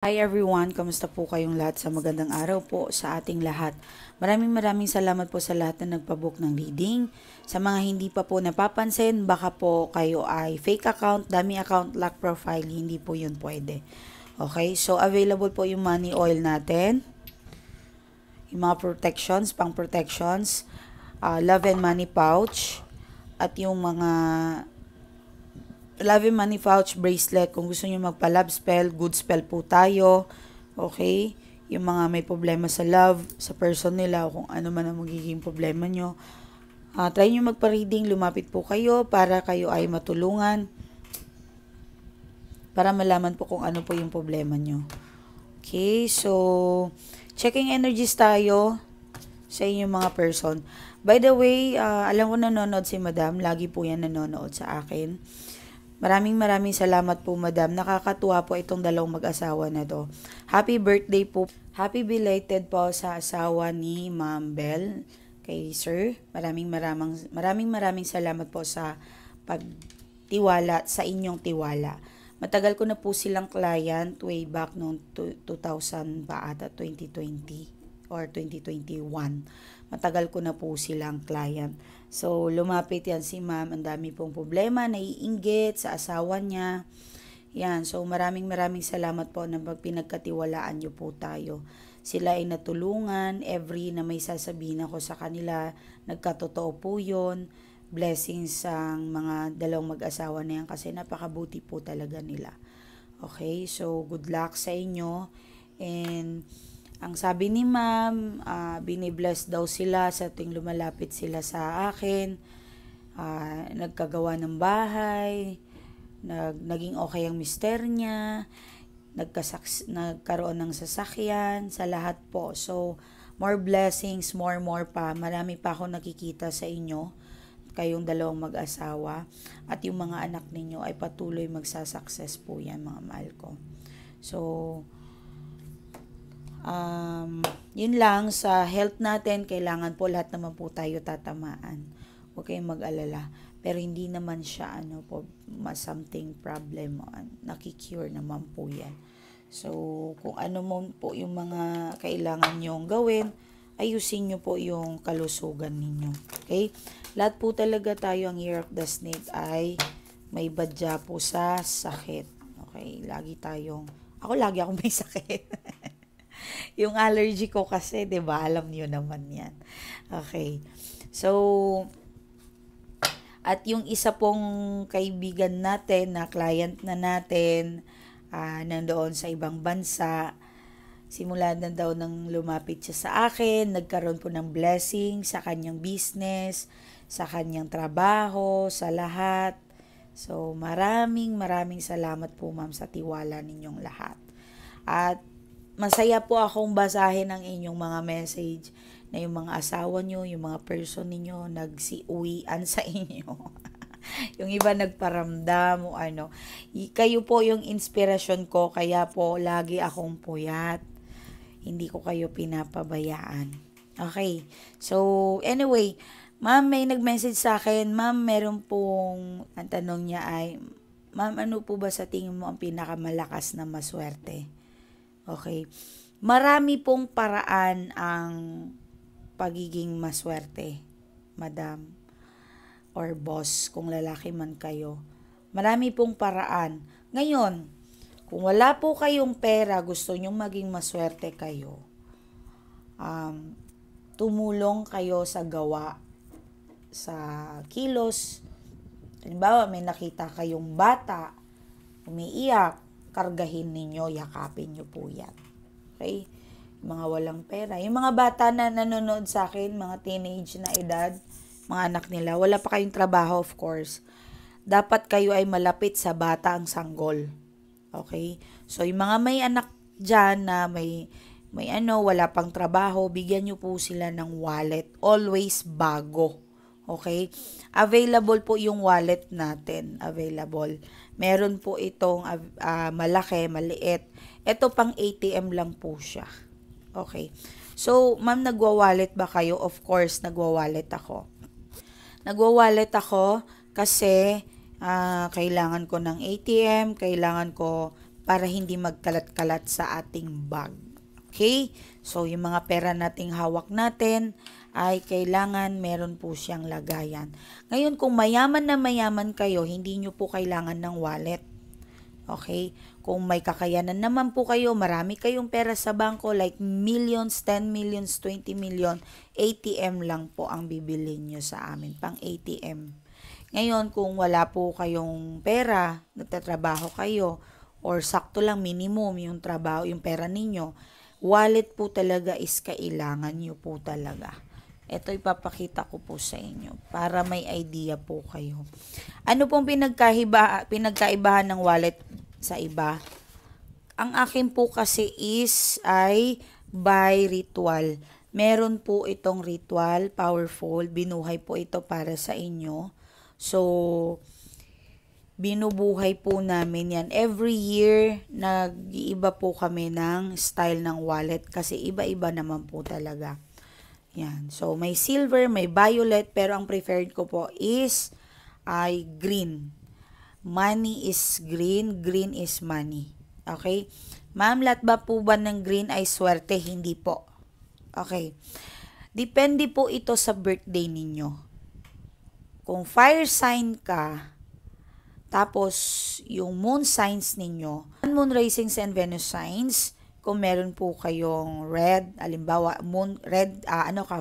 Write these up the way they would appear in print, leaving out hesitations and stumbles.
Hi everyone, kamusta po kayong lahat? Sa magandang araw po sa ating lahat. Maraming salamat po sa lahat na nagpabook ng reading. Sa mga hindi pa po napapansin, baka po kayo ay fake account, dummy account, lock profile, hindi po yun pwede. Okay, so available po yung money oil natin, yung mga protections, pang protections, love and money pouch, at yung mga love and money pouch bracelet. Kung gusto niyo magpa-love spell, good spell po tayo. Okay? Yung mga may problema sa love, sa person nila, o kung ano man ang magiging problema nyo. Try nyo magpa-reading, lumapit po kayo para kayo ay matulungan. Para malaman po kung ano po yung problema nyo. Okay, so checking energies tayo sa inyong mga person. By the way, alam ko nanonood si Madam. Lagi po yan nanonood sa akin. Maraming salamat po, Madam. Nakakatuwa po itong dalawang mag-asawa na to. Happy birthday po. Happy belated po sa asawa ni Ma'am Bell kay Sir. Maraming salamat po sa pagtiwala, sa inyong tiwala. Matagal ko na po silang client way back noong 2000 pa ata, 2020 or 2021. Matagal ko na po silang client. So, lumapit yan si ma'am. Ang dami pong problema, naiinggit sa asawa niya. Yan. So, maraming salamat po na pinagkatiwalaan niyo po tayo. Sila ay natulungan. Every na may sasabihin ako sa kanila, nagkatotoo po yun. Blessings ang mga dalawang mag-asawa na yan kasi napakabuti po talaga nila. Okay? So, good luck sa inyo. And ang sabi ni ma'am, binibless daw sila sa tuwing lumalapit sila sa akin. Nagkagawa ng bahay, naging okay ang mister niya, nagkaroon ng sasakyan, sa lahat po. So, more blessings, more pa. Marami pa ako nakikita sa inyo, kayong dalawang mag-asawa. At yung mga anak ninyo ay patuloy magsasucess po yan, mga mahal ko. So, yun lang, sa health natin, kailangan po lahat naman po tayo tatamaan. Huwag kayong mag-alala. Pero hindi naman siya something problem. Nakikure naman po yan. So, kung ano mo po yung mga kailangan nyong gawin, ayusin nyo po yung kalusugan ninyo. Okay? Lahat po talaga tayo, ang Year of the Snake ay may badya po sa sakit. Okay? Ako lagi akong may sakit. Yung allergy ko kasi, 'di ba? Alam niyo naman 'yan. Okay. So, at yung isa pong kaibigan natin na client na natin, nandoon sa ibang bansa, simula na daw nang lumapit siya sa akin, nagkaroon po ng blessing sa kanyang business, sa kanyang trabaho, sa lahat. So, maraming salamat po, ma'am, sa tiwala ninyong lahat. At masaya po akong basahin ang inyong mga message na yung mga asawa nyo, yung mga person ninyo nagsiuwian sa inyo. Yung iba nagparamdam o ano. Kayo po yung inspirasyon ko, kaya po lagi akong puyat. Hindi ko kayo pinapabayaan. Okay. So, anyway, ma'am, may nag-message sa akin. Ma'am, meron pong, ang tanong niya ay, ma'am, ano po ba sa tingin mo ang pinakamalakas na maswerte? Okay. Marami pong paraan ang pagiging maswerte, madam or boss, kung lalaki man kayo. Marami pong paraan. Ngayon, kung wala po kayong pera, gusto nyong maging maswerte kayo, tumulong kayo sa gawa, sa kilos. Halimbawa, may nakita kayong bata, umiiyak, kargahin ninyo, yakapin nyo po yan. Okay? Yung mga walang pera. Yung mga bata na nanonood sa akin, mga teenage na edad, mga anak nila, wala pa kayong trabaho, of course. Dapat kayo ay malapit sa bata ang sanggol. Okay? So, yung mga may anak dyan na may wala pang trabaho, bigyan nyo po sila ng wallet. Always bago. Okay? Available po yung wallet natin. Available. Meron po itong malaki, maliit. Ito pang ATM lang po siya. Okay. So, ma'am, nagwa-wallet ba kayo? Of course, nagwa-wallet ako. Nagwa-wallet ako kasi kailangan ko ng ATM, kailangan ko para hindi magkalat-kalat sa ating bag. Okay? So, yung mga pera nating hawak natin ay kailangan meron po siyang lagayan. Ngayon, kung mayaman na mayaman kayo, hindi nyo po kailangan ng wallet. Okay? Kung may kakayanan naman po kayo, marami kayong pera sa bangko, like millions, 10 millions, 20 million, ATM lang po ang bibilin nyo sa amin, pang ATM. Ngayon, kung wala po kayong pera, nagtatrabaho kayo, or sakto lang minimum yung trabaho, yung pera ninyo, wallet po talaga is kailangan nyo po talaga. Ito ipapakita ko po sa inyo para may idea po kayo. Ano pong pinagkaibahan ng wallet sa iba? Ang akin po kasi ay by ritual. Meron po itong ritual, powerful, binuhay po ito para sa inyo. So, binubuhay po namin yan. Every year, nag-iiba po kami ng style ng wallet kasi iba-iba naman po talaga. Yan. So, may silver, may violet, pero ang preferred ko po ay green. Money is green, green is money. Okay? Ma'am, lahat ba po ba ng green ay swerte? Hindi po. Okay. Depende po ito sa birthday ninyo. Kung fire sign ka, tapos yung moon signs ninyo, moon risings and Venus signs, kung meron po kayong red, halimbawa, moon, red,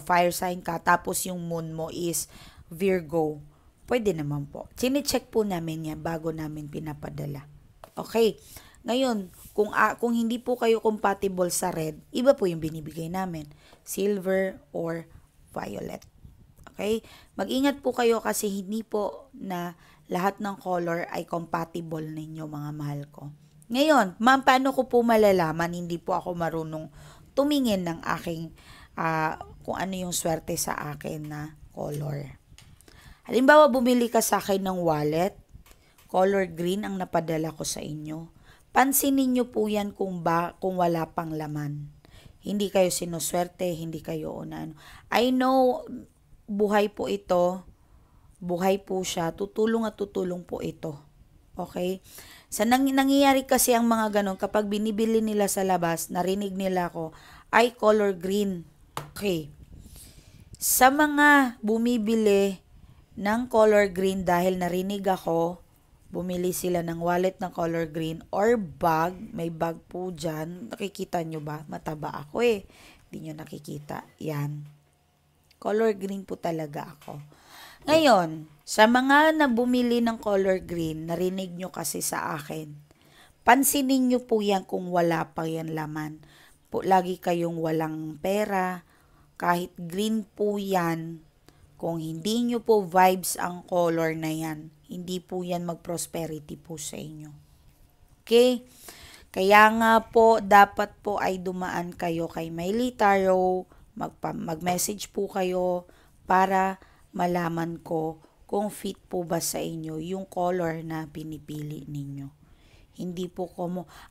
fire sign ka, tapos yung moon mo is Virgo, pwede naman po. Chine-check po namin yan bago namin pinapadala. Okay. Ngayon, kung hindi po kayo compatible sa red, iba po yung binibigay namin. Silver or violet. Okay? Mag-ingat po kayo kasi hindi po na lahat ng color ay compatible ninyo, mga mahal ko. Ngayon, ma'am, paano ko po malalaman? Hindi po ako marunong tumingin ng aking, kung ano yung swerte sa akin na color. Halimbawa, bumili ka sa akin ng wallet, color green ang napadala ko sa inyo. Pansinin nyo po yan kung wala pang laman. Hindi kayo sinuswerte, hindi kayo unano. I know, buhay po ito, buhay po siya, tutulong at tutulong po ito. Okay? Sa nangyayari kasi ang mga ganon, kapag binibili nila sa labas, narinig nila ko, ay color green. Okay. Sa mga bumibili ng color green dahil narinig ako, bumili sila ng wallet ng color green or bag, may bag po dyan. Nakikita nyo ba? Mataba ako eh. Hindi nyo nakikita. Yan. Color green po talaga ako. Ngayon, sa mga na bumili ng color green, narinig nyo kasi sa akin, pansinin nyo po yan kung wala pa yan laman. Lagi kayong walang pera, kahit green po yan, kung hindi nyo po vibes ang color na yan, hindi po yan mag-prosperity po sa inyo. Okay? Kaya nga po, dapat po ay dumaan kayo kay Mylee Tarot, mag-message po kayo para malaman ko kung fit po ba sa inyo yung color na pinipili ninyo. Hindi po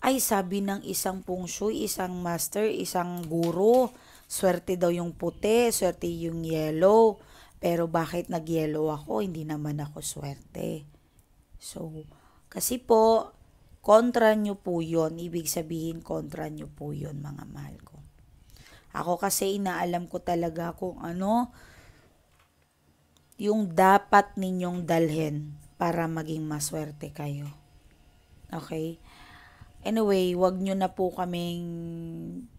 ay sabi ng isang feng shui, isang master, isang guro, swerte daw yung puti, swerte yung yellow. Pero bakit nag-yellow ako? Hindi naman ako swerte. So, kasi po, kontra nyo po yun. Ibig sabihin, kontra nyo po yun, mga mahal ko. Ako kasi inaalam ko talaga kung ano yung dapat ninyong dalhin para maging maswerte kayo. Okay? Anyway, wag nyo na po kaming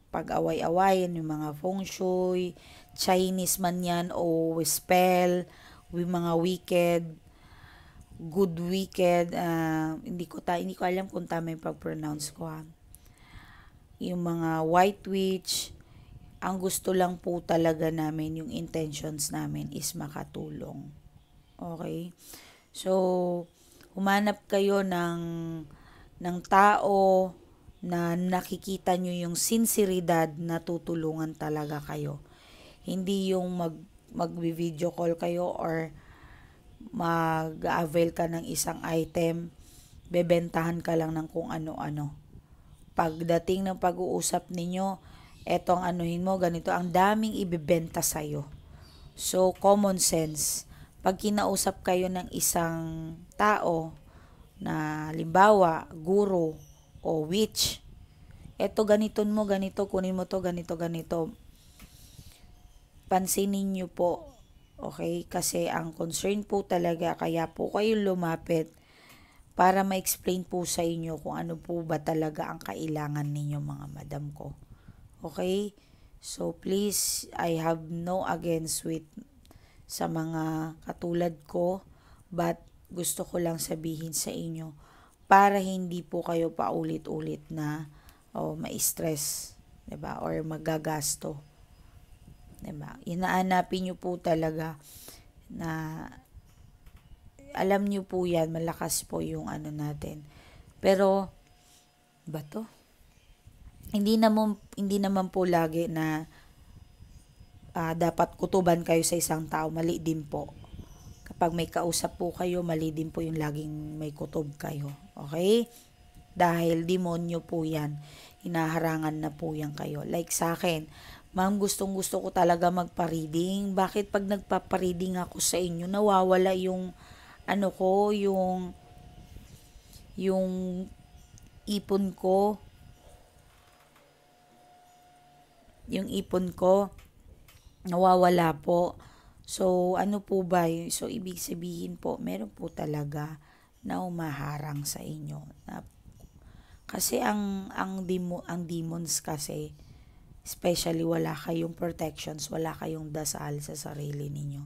pag-away-awayan, yung mga feng shui, Chinese man yan, o spell, yung mga wicked, good wicked, hindi ko alam kung tama yung pag-pronounce ko ha. Yung mga white witch, ang gusto lang po talaga namin, yung intentions namin is makatulong. Okay? So, humanap kayo ng tao na nakikita nyo yung sinseridad na tutulungan talaga kayo. Hindi yung mag-video call kayo or mag-avail ka ng isang item, bebentahan ka lang ng kung ano-ano. Pagdating ng pag-uusap ninyo, etong anuhin mo, ganito, ang daming ibebenta sa'yo. So, common sense. Pag kinausap kayo ng isang tao na, halimbawa, guro O witch, eto ganiton mo, ganito, kunin mo to, ganito, ganito. Pansinin nyo po, okay? Kasi ang concern po talaga, kaya po kayo lumapit para ma-explain po sa inyo kung ano po ba talaga ang kailangan ninyo mga madam ko. Okay? So please, I have no against with sa mga katulad ko, but gusto ko lang sabihin sa inyo para hindi po kayo paulit-ulit na ma-stress, 'di ba? Or magagasto, 'di ba? Inaanapin niyo po talaga na alam niyo po 'yan, malakas po yung ano natin. Pero ba to? Hindi naman po lagi na dapat kutuban kayo sa isang tao, mali din po. Kapag may kausap po kayo, mali din po yung laging may kutob kayo. Okay? Dahil demonyo po yan. Hinaharangan na po yan kayo. Like sa akin, ma'am, gustong gusto ko talaga magpa-reading. Bakit pag nagpapa-reading ako sa inyo, nawawala yung ano ko, yung ipon ko, nawawala po. So, ano po ba? So, ibig sabihin po, meron po talaga na umaharang sa inyo. Kasi ang demons kasi, especially wala kayong protections, wala kayong dasal sa sarili ninyo.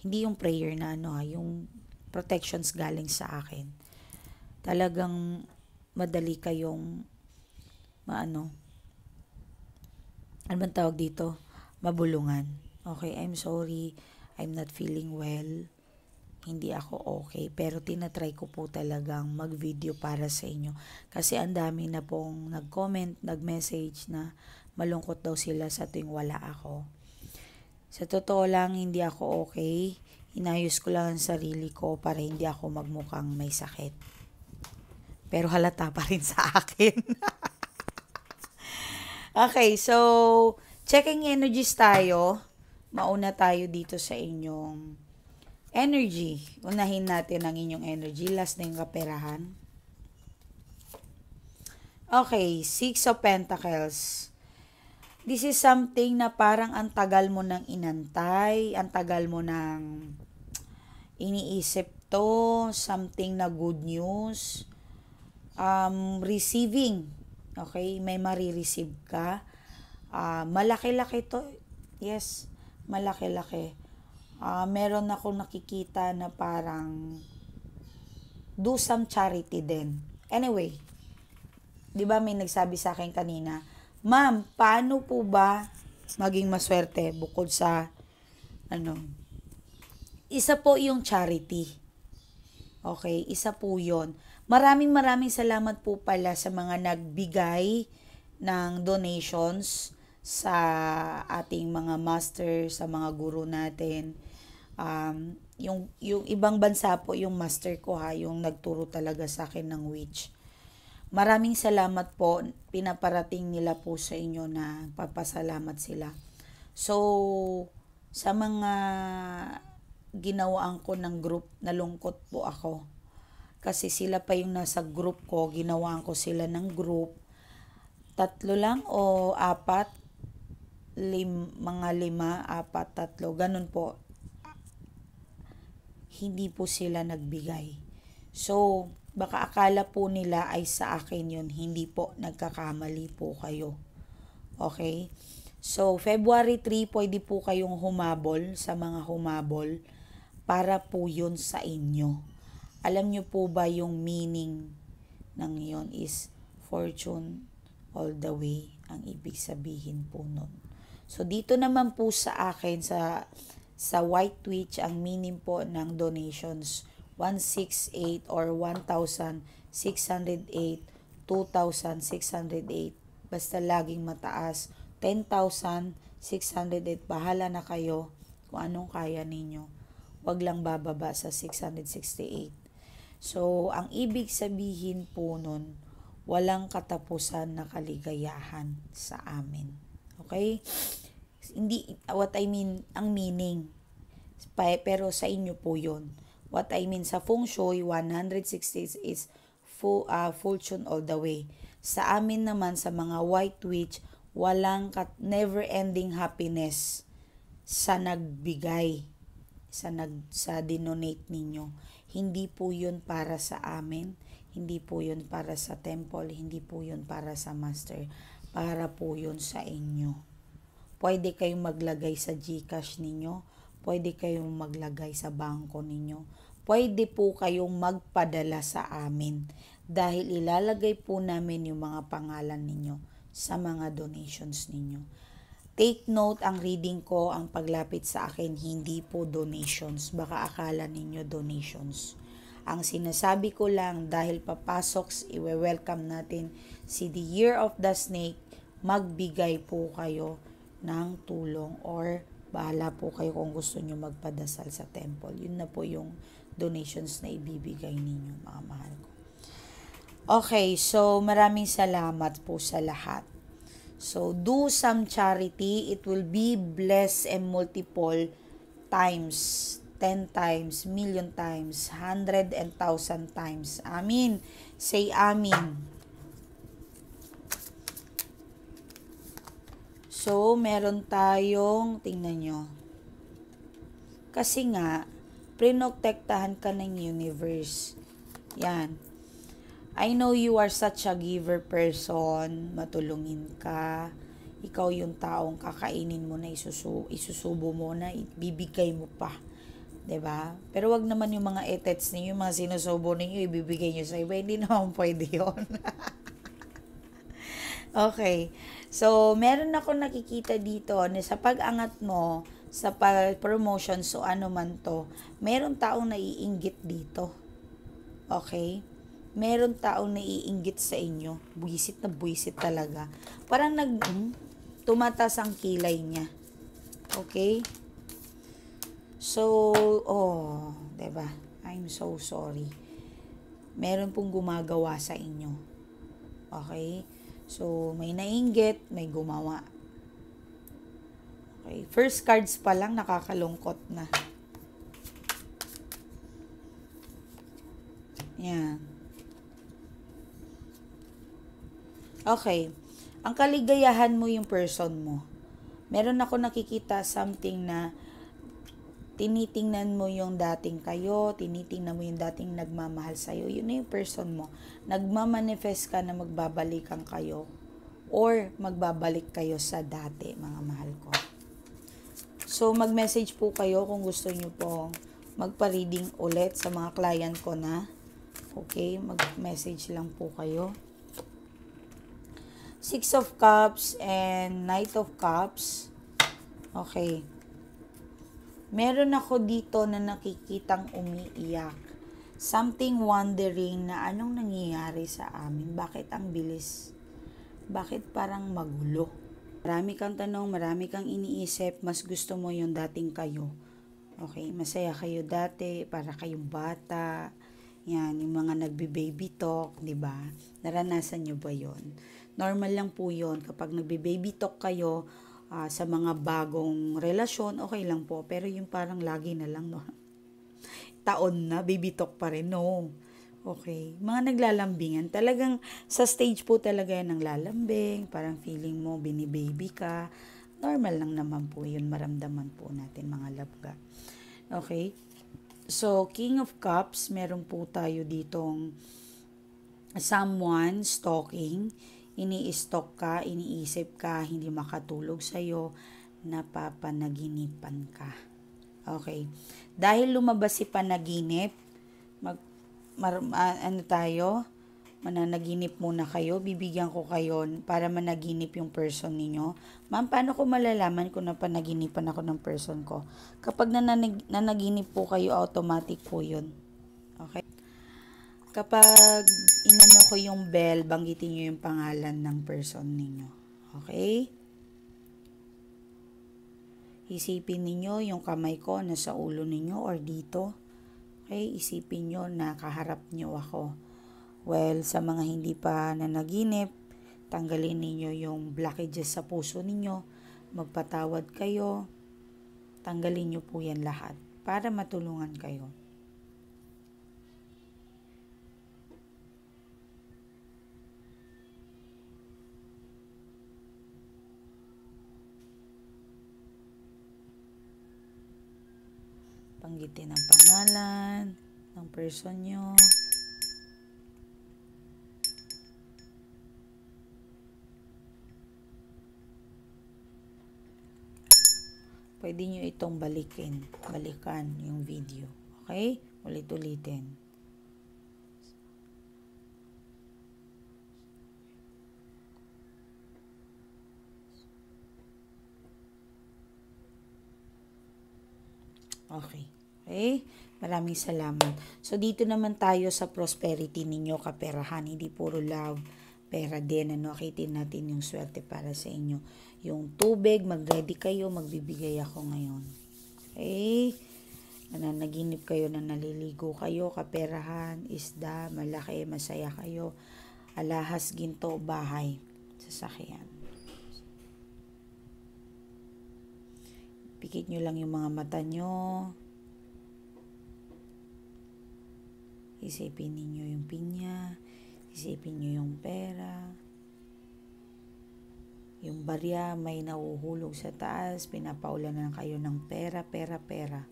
Hindi yung prayer na yung protections galing sa akin. Talagang madali kayong ano bang tawag dito? Mabulungan. Okay, I'm sorry. I'm not feeling well. Hindi ako okay. Pero tinatry ko po talagang mag-video para sa inyo. Kasi ang dami na pong nag-comment, nag-message na malungkot daw sila sa tuwing wala ako. Sa totoo lang, hindi ako okay. Inayos ko lang ang sarili ko para hindi ako magmukhang may sakit. Pero halata pa rin sa akin. Okay, so checking energies tayo. Mauna tayo dito sa inyong energy. Unahin natin ang inyong energy. Last na yung kaperahan. Okay, Six of Pentacles. This is something na parang ang tagal mo nang inantay, ang tagal mo nang iniisip to, something na good news. Receiving. Okay, may marireceive ka. Malaki-laki to. Yes, malaki-laki. Meron ako nakikita na parang do some charity din. Anyway, di ba may nagsabi sa akin kanina, ma'am, paano po ba maging maswerte bukod sa isa po yung charity. Okay, isa po yon. Maraming salamat po pala sa mga nagbigay ng donations sa ating mga master, sa mga guru natin. Yung ibang bansa po yung master ko yung nagturo talaga sa akin ng witch. Maraming salamat po, pinaparating nila po sa inyo na papasalamat sila. So, sa mga ginawaan ko ng group, nalungkot po ako. Kasi sila pa yung nasa group ko, ginawaan ko sila ng group. 3 lang o 4, mga 5, 4, 3, ganun po. Hindi po sila nagbigay. So, baka akala po nila ay sa akin yun. Hindi po, nagkakamali po kayo. Okay? So, February 3, pwede po kayong humabol sa mga humabol para po yun sa inyo. Alam nyo po ba yung meaning ng yun is fortune all the way, ang ibig sabihin po nun. So, dito naman po sa akin, sa White Witch, ang meaning po ng donations, 168 or 1,608, 2,608, basta laging mataas, 10,608, bahala na kayo kung anong kaya ninyo. Wag lang bababa sa 668. So, ang ibig sabihin po nun, walang katapusan na kaligayahan sa amin. Okay? Hindi, what I mean, ang meaning. Pero sa inyo po yun. What I mean sa Feng Shui, 160 is fortune all the way. Sa amin naman, sa mga white witch, walang never-ending happiness sa nagbigay, sa dinonate ninyo. Hindi po yun para sa amin, hindi po yun para sa temple, hindi po yun para sa master, para po yun sa inyo. Pwede kayong maglagay sa GCash ninyo, pwede kayong maglagay sa bangko ninyo, pwede po kayong magpadala sa amin dahil ilalagay po namin yung mga pangalan ninyo sa mga donations ninyo. Take note, ang reading ko, ang paglapit sa akin, hindi po donations. Baka akala ninyo donations. Ang sinasabi ko lang, dahil papasok, iwe-welcome natin si the Year of the Snake, magbigay po kayo ng tulong or bahala po kayo kung gusto nyo magpadasal sa temple. Yun na po yung donations na ibibigay ninyo, mga mahal ko. Okay, so maraming salamat po sa lahat. So, do some charity. It will be blessed and multiple times, 10 times, million times, 100 and 1,000 times. Amin. Say amin. So, meron tayong, tingnan nyo. Kasi nga, prinotektahan ka ng universe. Yan. I know you are such a giver person, matulungin ka, ikaw yung taong kakainin mo na isusubo mo na, ibibigay mo pa. 'Di ba? Pero wag naman yung mga etets niyo, yung mga sinusubo ninyo, ibibigay niyo sa iba, hindi naman pwede yun. Okay, so meron ako nakikita dito na sa pag-angat mo, sa promotion, so ano man to, meron taong naiinggit dito. Okay? Meron taong naiinggit sa inyo. Buwisit na buwisit talaga. Parang tumatas ang kilay niya. Okay? So, diba? I'm so sorry. Meron pong gumagawa sa inyo. Okay? So, may nainggit, may gumawa. Okay? First cards pa lang, nakakalungkot na. Yan. Okay. Ang kaligayahan mo yung person mo. Meron ako nakikita something na tinitingnan mo yung dating kayo, tinitingnan mo yung dating nagmamahal sa'yo. Yun na yung person mo. Nagmamanifest ka na magbabalikan kayo or magbabalik kayo sa dati, mga mahal ko. So, mag-message po kayo kung gusto nyo pong magpa-reading ulit sa mga client ko na. Okay, mag-message lang po kayo. Six of Cups and Knight of Cups. Okay. Meron ako dito na nakikitang umiiyak. Something wondering na anong nangyayari sa amin. Bakit ang bilis? Bakit parang magulo? Marami kang tanong, marami kang iniisip. Mas gusto mo yung dating kayo. Okay, masaya kayo dati, para kayong bata. Yan, yung mga nagbe-baby talk, di ba? Naranasan nyo ba yon? Normal lang po yun. Kapag nagbe-baby talk kayo sa mga bagong relasyon, okay lang po. Pero yung parang lagi na lang, no? Taon na, baby talk pa rin, no? Okay. Mga naglalambingan. Talagang sa stage po talaga yan ng lalambing. Parang feeling mo, binibaby ka. Normal lang naman po yun. Maramdaman po natin, mga labga. Okay. So, King of Cups, meron po tayo ditong someone stalking. Ini-stalk ka, iniisip ka, hindi makatulog sa'yo, napapanaginipan ka. Okay. Dahil lumabas si panaginip, mananaginip muna kayo, bibigyan ko kayo para managinip yung person ninyo. Ma'am, paano ko malalaman kung napanaginipan ako ng person ko? Kapag nanaginip po kayo, automatic po yun. Okay? Kapag inano ko yung bell, banggitin nyo yung pangalan ng person ninyo. Okay? Isipin ninyo yung kamay ko nasa ulo ninyo or dito. Okay? Isipin nyo na kaharap nyo ako. Well, sa mga hindi pa nanaginip, tanggalin ninyo yung blockages sa puso ninyo. Magpatawad kayo. Tanggalin nyo po yan lahat para matulungan kayo. Banggitin ang pangalan ng person nyo. Pwede nyo itong balikan yung video. Okay? Ulit-ulitin. Okay. Okay? Maraming salamat. So, dito naman tayo sa prosperity ninyo, kaperahan. Hindi puro love, pera din. Akitin natin yung swerte para sa inyo. Yung tubig, mag-ready kayo, magbibigay ako ngayon. Okay? Nananaginip kayo na naliligo kayo, kaperahan, isda, malaki, masaya kayo. Alahas, ginto, bahay, sasakyan. Pikit nyo lang yung mga mata nyo. Isipin ninyo yung pinya. Isipin nyo yung pera. Yung barya may nahuhulog sa taas. Pinapaulanan kayo ng pera, pera, pera.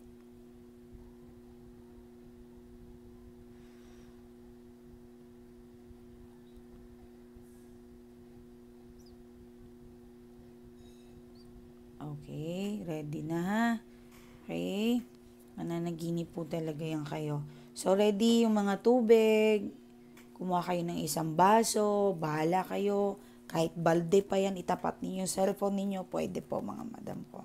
Okay, ready na ha. Okay, mananaginip po talaga yan kayo. So, ready yung mga tubig. Kumuha kayo ng isang baso. Bahala kayo. Kahit balde pa yan, itapat ninyo yung cellphone ninyo. Pwede po mga madam ko.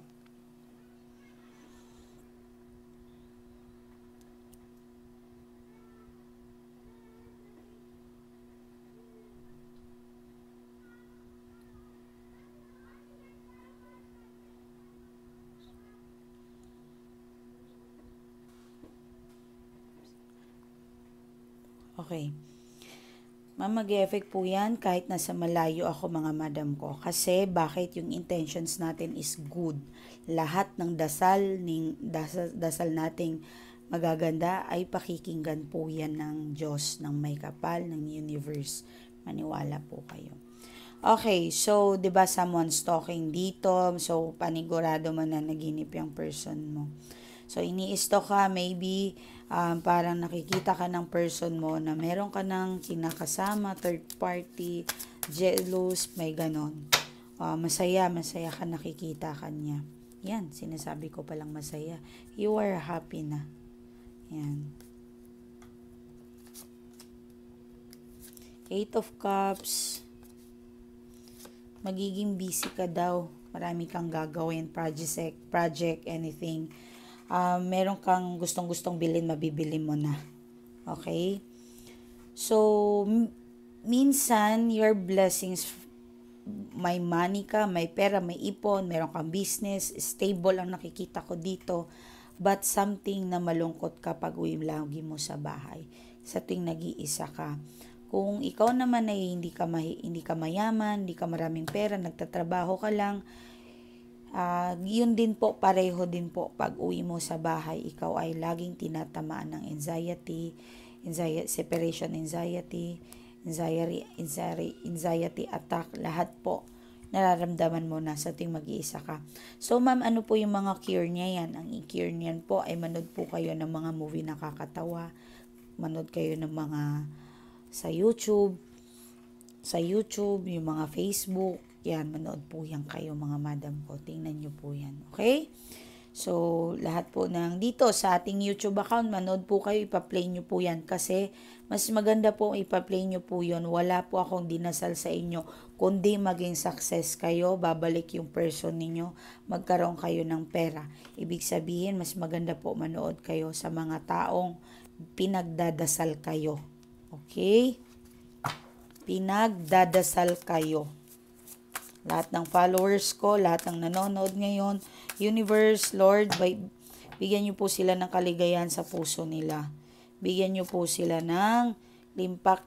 Okay. Mag-effect po yan kahit nasa malayo ako mga madam ko. Kasi bakit yung intentions natin is good. Lahat ng dasal nating magaganda ay pakikinggan po yan ng Diyos, ng may kapal, ng universe. Maniwala po kayo. Okay, so 'di ba someone's talking dito. So panigurado man na naginip yung person mo. So, ini-stalk ka, maybe, parang nakikita ka ng person mo na meron ka ng kinakasama, third party, jealous, may ganon. Masaya ka nakikita ka niya. Yan, sinasabi ko palang masaya. You are happy na. Yan. 8 of Cups. Magiging busy ka daw. Marami kang gagawin, project, anything. Meron kang gustong-gustong bilhin, mabibili mo na. Okay? So, minsan, your blessings, may money ka, may pera, may ipon, meron kang business, stable ang nakikita ko dito, but something na malungkot kapag uwi lagi mo sa bahay. Sa tuwing nag-iisa ka. Kung ikaw naman ay hindi ka mayaman, hindi ka maraming pera, nagtatrabaho ka lang, yun din po, pareho din po pag uwi mo sa bahay, ikaw ay laging tinatamaan ng anxiety, separation anxiety attack, lahat po nararamdaman mo na sa tuwing mag-iisa ka. So ma'am, ano po yung mga cure niya yan? Ang i-cure niyan po ay manood po kayo ng mga movie nakakatawa, manood kayo ng mga sa YouTube, yung mga Facebook. Yan, manood po yan kayo mga madam ko. Tingnan nyo po yan. Okay? So, lahat po ng dito sa ating YouTube account, manood po kayo, ipa-play nyo po yan. Kasi, mas maganda po ipa-play nyo po yun. Wala po akong dinasal sa inyo. Kundi maging success kayo, babalik yung person ninyo, magkaroon kayo ng pera. Ibig sabihin, mas maganda po manood kayo sa mga taong pinagdadasal kayo. Okay? Pinagdadasal kayo. Lahat ng followers ko, lahat ng nanonood ngayon, Universe, Lord, bigyan niyo po sila ng kaligayahan sa puso nila. Bigyan niyo po sila ng limpak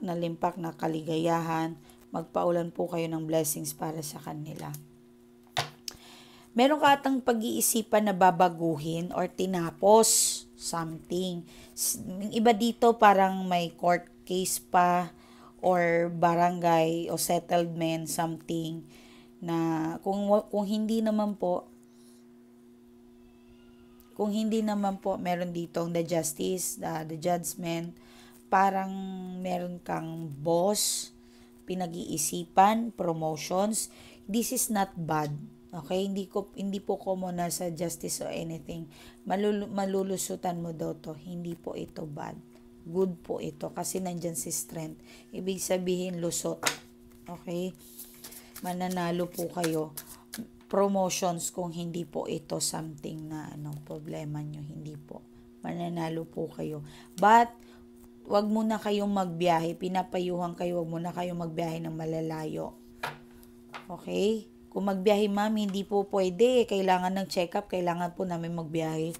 na kaligayahan. Magpaulan po kayo ng blessings para sa kanila. Meron ka atang pag-iisipan na babaguhin or tinapos something. Iba dito parang may court case pa or barangay o settlement, something na kung hindi naman po, Kung hindi naman po, meron ditong the justice, the judgment, parang meron kang boss, pinag-iisipan, promotions. This is not bad. Okay, hindi po ko muna sa justice or anything. Malulusutan mo daw to. Hindi po ito bad. Good po ito kasi nandyan si strength. Ibig sabihin lusot. Okay? Mananalo po kayo. Promotions kung hindi po ito something na problema nyo. Hindi po. Mananalo po kayo. But wag muna kayong magbiyahe. Pinapayuhan kayo, wag muna kayong magbiyahe ng malalayo. Okay? Kung magbiyahe, ma'am, hindi po pwede. Kailangan ng check-up. Kailangan po namin magbiyahe.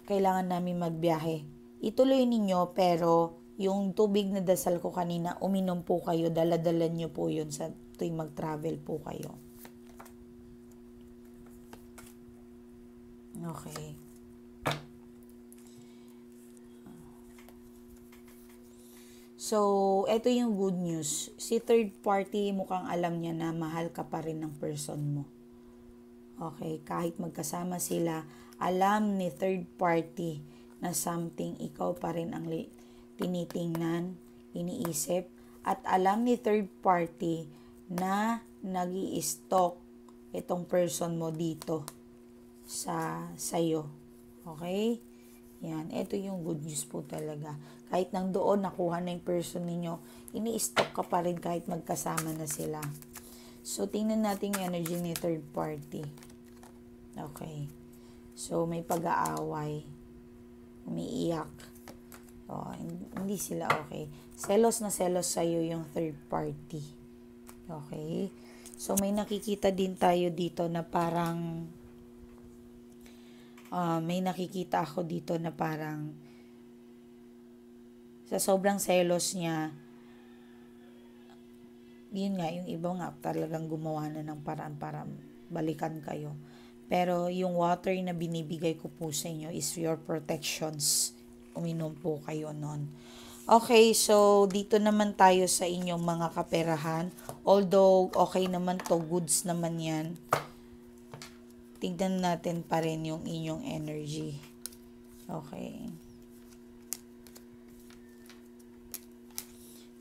Kailangan namin magbiyahe. Ituloy ninyo, pero yung tubig na dasal ko kanina, uminom po kayo. Dala-dala nyo po yun sa tuwing mag-travel po kayo. Okay. So, ito yung good news. Si third party, mukhang alam niya na mahal ka pa rin ng person mo. Okay, kahit magkasama sila, alam ni third party na something ikaw pa rin ang tinitingnan, iniisip, at alam ni third party na nag-i-stalk itong person mo dito sa'yo. Okay? Yan, ito yung good news po talaga. Kahit nang doon nakuha na yung person ninyo, ini-stalk ka pa rin kahit magkasama na sila. So, tingnan natin yung energy ni third party. Okay. So, may pag-aaway. Umiiyak. Oh, hindi sila okay. Selos na selos sa'yo yung third party. Okay. So, may nakikita din tayo dito na parang may nakikita ako dito na parang sa sobrang selos niya, yun nga, yung iba nga talagang gumawa na ng paraan para balikan kayo. Pero yung water na binibigay ko po sa inyo is your protections. Uminom po kayo nun. Okay, so dito naman tayo sa inyong mga kaperahan. Although okay naman to, goods naman yan. Tignan natin pa rin yung inyong energy. Okay.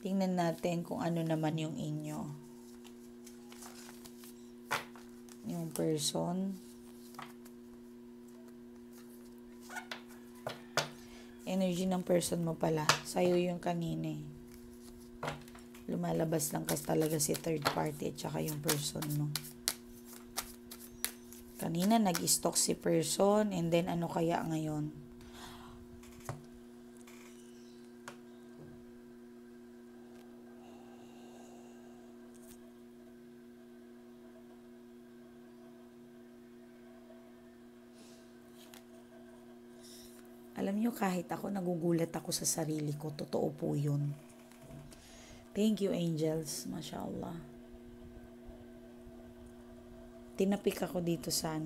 Tingnan natin kung ano naman yung inyo. Yung person. Energy ng person mo pala. Sa'yo yung kanina eh. Lumalabas lang kasi talaga si third party at saka yung person mo. Kanina nag-stalk si person and then ano kaya ngayon? Alam nyo, kahit ako nagugulat ako sa sarili ko. Totoo po yun. Thank you, angels. Mashallah. Tinapik ako dito sa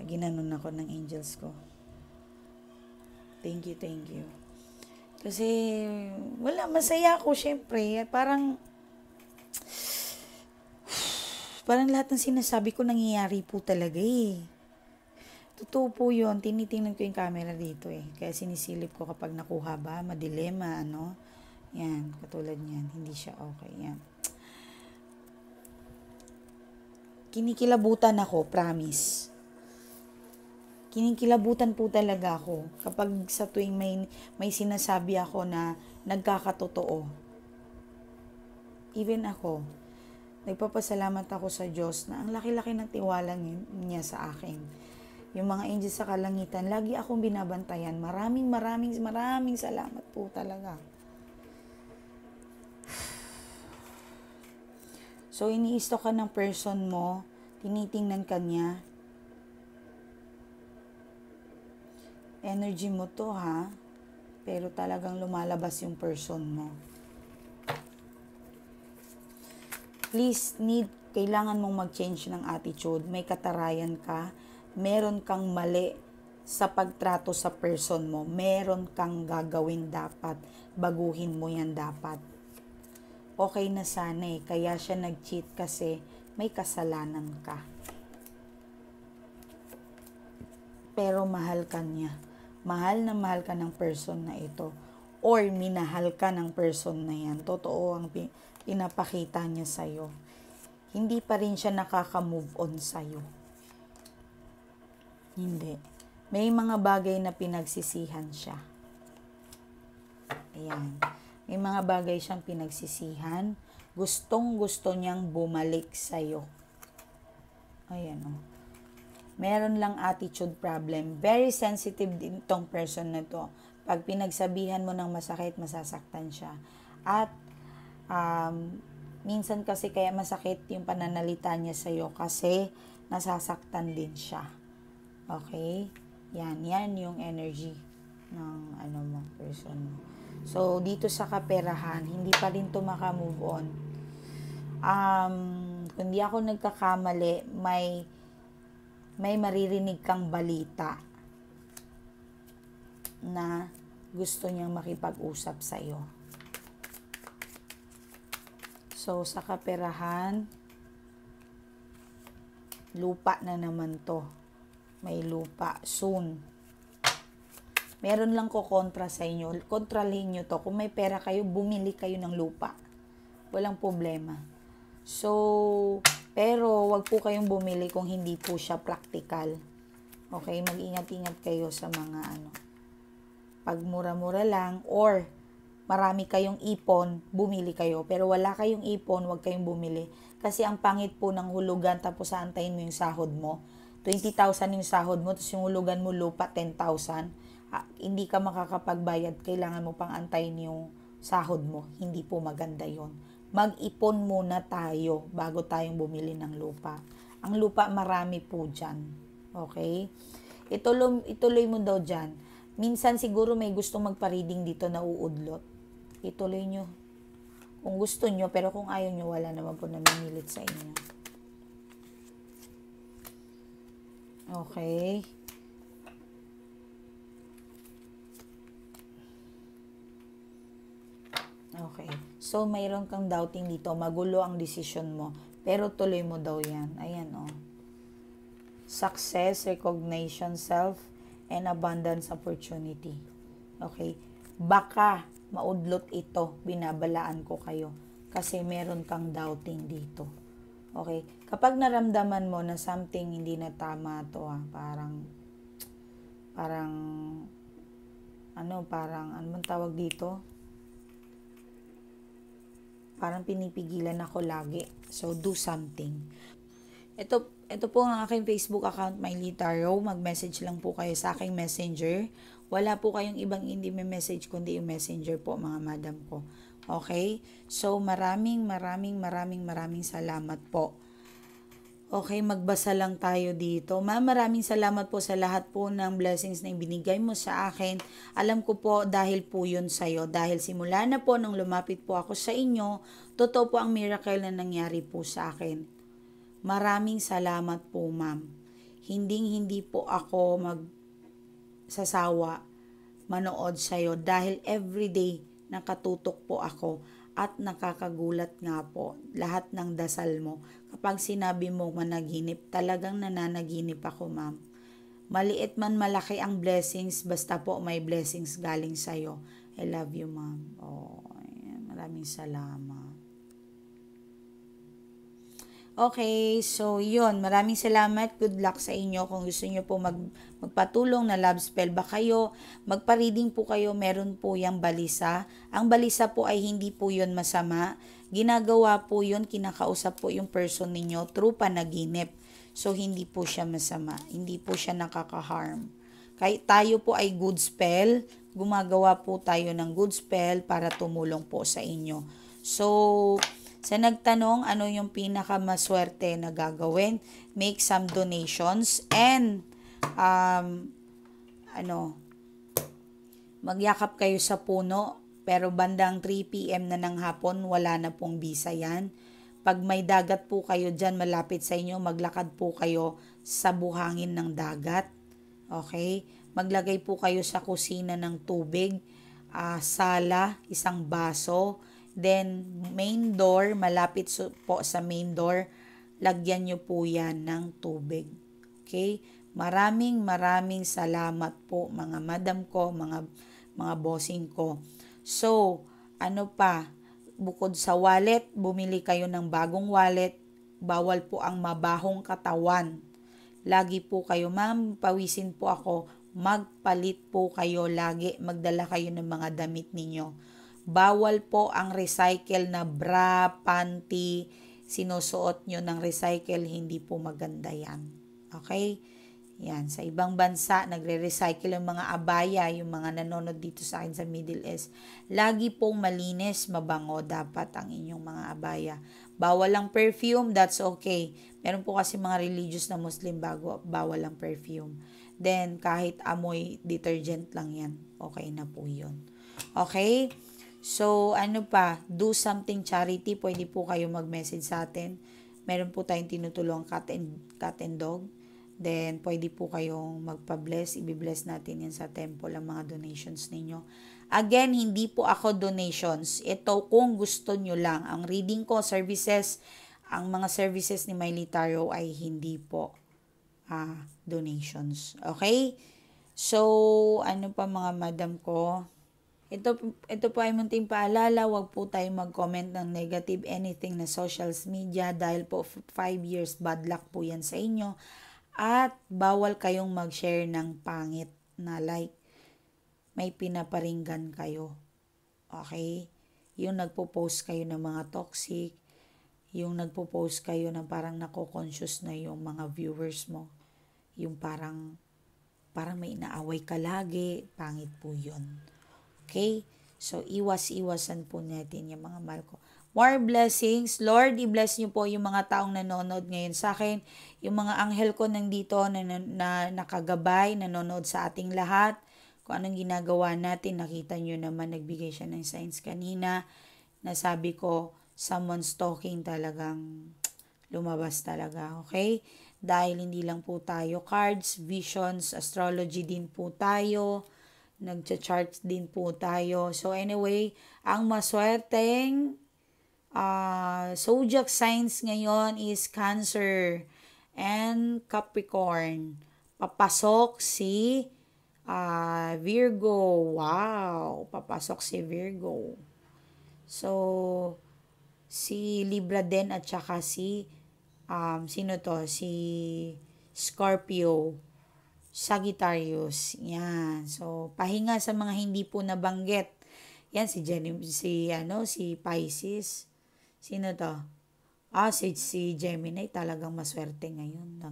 ginanon ako ng angels ko. Thank you, thank you. Kasi, wala, masaya ako, syempre. Parang lahat ng sinasabi ko nangyayari po talaga eh. Totoo po yun. Tinitingnan ko yung camera dito eh. Kaya sinisilip ko kapag nakuha ba, madilema, Yan, katulad niyan. Hindi siya okay. Yan. Kinikilabutan ako, promise. Kinikilabutan po talaga ako kapag sa tuwing may sinasabi ako na nagkakatotoo. Even ako, nagpapasalamat ako sa Diyos na ang laki-laki ng tiwala niya sa akin. Yung mga angels sa kalangitan, lagi akong binabantayan. Maraming salamat po talaga. So, ini-stalk ka ng person mo, tinitingnan ka niya. Energy mo to ha, pero talagang lumalabas yung person mo. Please, kailangan mong mag-change ng attitude. May katarayan ka, meron kang mali sa pagtrato sa person mo. Meron kang gagawin dapat, baguhin mo yan dapat. Okay na sana eh. Kaya siya nag-cheat kasi may kasalanan ka. pero mahal ka niya. Mahal na mahal ka ng person na ito. Or minahal ka ng person na yan. Totoo ang pinapakita niya sa'yo. Hindi pa rin siya nakaka-move on sa'yo. Hindi. May mga bagay na pinagsisihan siya. Ayan. May mga bagay siyang pinagsisihan. Gustong-gusto niyang bumalik sa'yo. Ayan o. Meron lang attitude problem. Very sensitive din tong person na to. Pag pinagsabihan mo ng masakit, masasaktan siya. At minsan kasi kaya masakit yung pananalita niya sa'yo kasi nasasaktan din siya. Okay? Yan yung energy ng person mo. So, dito sa kaperahan, hindi pa rin to maka-move on. Kung di ako nagkakamali, may maririnig kang balita na gusto niyang makipag-usap sa iyo. So, sa kaperahan, lupa na naman to. May lupa soon. Meron lang ko kontra sa inyo. Kontralhin nyo to. Kung may pera kayo, bumili kayo ng lupa. Walang problema. So, pero wag po kayong bumili kung hindi po siya practical. Okay? Mag-ingat-ingat kayo sa mga pag mura-mura lang or marami kayong ipon, bumili kayo. Pero wala kayong ipon, wag kayong bumili. Kasi ang pangit po ng hulugan tapos aantayin mo yung sahod mo. 20,000 yung sahod mo, tapos yung hulugan mo lupa 10,000. Hindi ka makakapagbayad, kailangan mo pang antayin yung sahod mo. Hindi po maganda yon. Mag-ipon muna tayo bago tayong bumili ng lupa. Ang lupa marami po dyan. Okay? Ituloy mo daw dyan. Minsan siguro may gustong magpa-reading dito na uudlot. Ituloy nyo. Kung gusto nyo, pero kung ayaw nyo, wala naman po namimilit sa inyo. Okay? Okay. So, mayroon kang doubting dito. Magulo ang decision mo. Pero tuloy mo daw yan. Ayan, Success, recognition, self, and abundance opportunity. Okay. Baka maudlot ito. Binabalaan ko kayo. Kasi meron kang doubting dito. Okay. Kapag naramdaman mo na something hindi na tama to, ano man tawag dito? Parang pinipigilan ako lagi. So, do something. Ito po ang aking Facebook account, Mylie Tarot. Mag-message lang po kayo sa aking messenger. Wala po kayong ibang hindi may message kundi yung messenger po, mga madam ko. Okay? So, maraming salamat po. Okay, magbasa lang tayo dito. Ma'am, maraming salamat po sa lahat po ng blessings na ibinigay mo sa akin. Alam ko po dahil po yun sa'yo. Dahil simula na po nung lumapit po ako sa inyo, totoo po ang miracle na nangyari po sa akin. Maraming salamat po, ma'am. Hindi po ako magsasawa manood sa'yo dahil everyday nakatutok po ako at nakakagulat nga po lahat ng dasal mo. Kapag sinabi mo managinip, talagang nananaginip ako, ma'am. Maliit man malaki ang blessings, basta po may blessings galing sa'yo. I love you, ma'am. Ayan. Maraming salamat. Okay, so yun. Maraming salamat. Good luck sa inyo. Kung gusto nyo po magpatulong na love spell ba kayo, magpa-reading po kayo, meron po yung balisa. Ang balisa po ay hindi po yun masama. Ginagawa po yun, kinakausap po yung person ninyo through panaginip. So, hindi po siya masama. Hindi po siya nakaka-harm. Kahit tayo po ay good spell, gumagawa po tayo ng good spell para tumulong po sa inyo. So, sa nagtanong, ano yung pinakamaswerte na gagawin? Make some donations and magyakap kayo sa puno, pero bandang 3 p.m. na ng hapon, wala na pong bisa yan. Pag may dagat po kayo dyan malapit sa inyo, maglakad po kayo sa buhangin ng dagat. Okay? Maglagay po kayo sa kusina ng tubig, sala, isang baso, then main door, malapit po sa main door, lagyan nyo po yan ng tubig. Okay? Maraming salamat po mga madam ko, mga bossing ko. So, ano pa? Bukod sa wallet, bumili kayo ng bagong wallet. Bawal po ang mabahong katawan. Lagi po kayo, ma'am, pawisin po ako. Magpalit po kayo lagi. Magdala kayo ng mga damit ninyo. Bawal po ang recycle na bra, panty, sinusuot nyo ng recycle, hindi po maganda yan. Okay? Yan, sa ibang bansa, nagre-recycle yung mga abaya, yung mga nanonood dito sa akin sa Middle East. Lagi pong malinis, mabango dapat ang inyong mga abaya. Bawal ang perfume, that's okay. Meron po kasi mga religious na Muslim bawal ang perfume. Then, kahit amoy detergent lang yan, okay na po yun. Okay? So, ano pa? Do something charity. Pwede po kayo mag-message sa atin. Meron po tayong tinutulong cat and dog. Then, pwede po kayong magpa-bless. Ibi-bless natin yan sa temple ang mga donations ninyo. Again, hindi po ako donations. Ito, kung gusto nyo lang. Ang reading ko, services, ang mga services ni Miley Tarot ay hindi po donations. Okay? So, ano pa mga madam ko? Ito po ay munting paalala, wag po tayo mag-comment ng negative anything na social media dahil po 5 years bad luck po yan sa inyo. At bawal kayong mag-share ng pangit na like may pinaparinggan kayo. Okay? Yung nagpo-post kayo ng mga toxic, yung nagpo-post kayo na parang nako-conscious na yung mga viewers mo. Yung parang may inaaway ka lagi, pangit po yun. Okay? So, iwas-iwasan po natin yung mga mahal ko. More blessings. Lord, i-bless niyo po yung mga taong nanonood ngayon sa akin. Yung mga anghel ko nandito na nakagabay, nanonood sa ating lahat. Kung anong ginagawa natin, nakita niyo naman, nagbigay siya ng signs kanina. Nasabi ko, someone's talking talagang lumabas talaga. Okay? Dahil hindi lang po tayo cards, visions, astrology din po tayo. Nagcha-charts din po tayo. So anyway, ang maswerteng zodiac signs ngayon is Cancer and Capricorn. Papasok si Virgo. Wow! Papasok si Virgo. So, si Libra din at saka si sino to? Si Scorpio. Sagittarius. Yan. So, pahinga sa mga hindi po nabanggit. Yan, si Pisces. Sino to? Si Gemini. Talagang maswerte ngayon.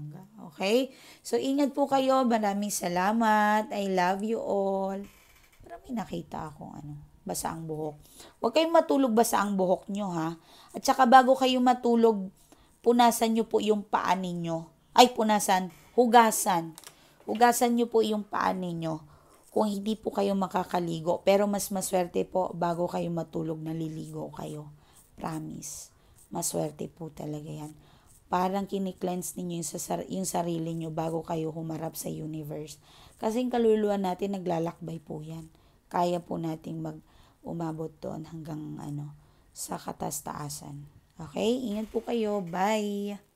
Okay? So, ingat po kayo. Maraming salamat. I love you all. Pero may nakita akong basa ang buhok. Huwag kayong matulog basa ang buhok nyo, ha? At saka bago kayo matulog, punasan nyo po yung paa ninyo. Hugasan. Hugasan nyo po yung paa ninyo kung hindi po kayo makakaligo. Pero mas maswerte po bago kayo matulog naliligo kayo. Promise. Maswerte po talaga yan. Parang kinikleanse ninyo yung sarili nyo bago kayo humarap sa universe. Kasi yung kaluluwa natin naglalakbay po yan. Kaya po nating umabot doon hanggang sa katastaasan. Okay? Ingat po kayo. Bye!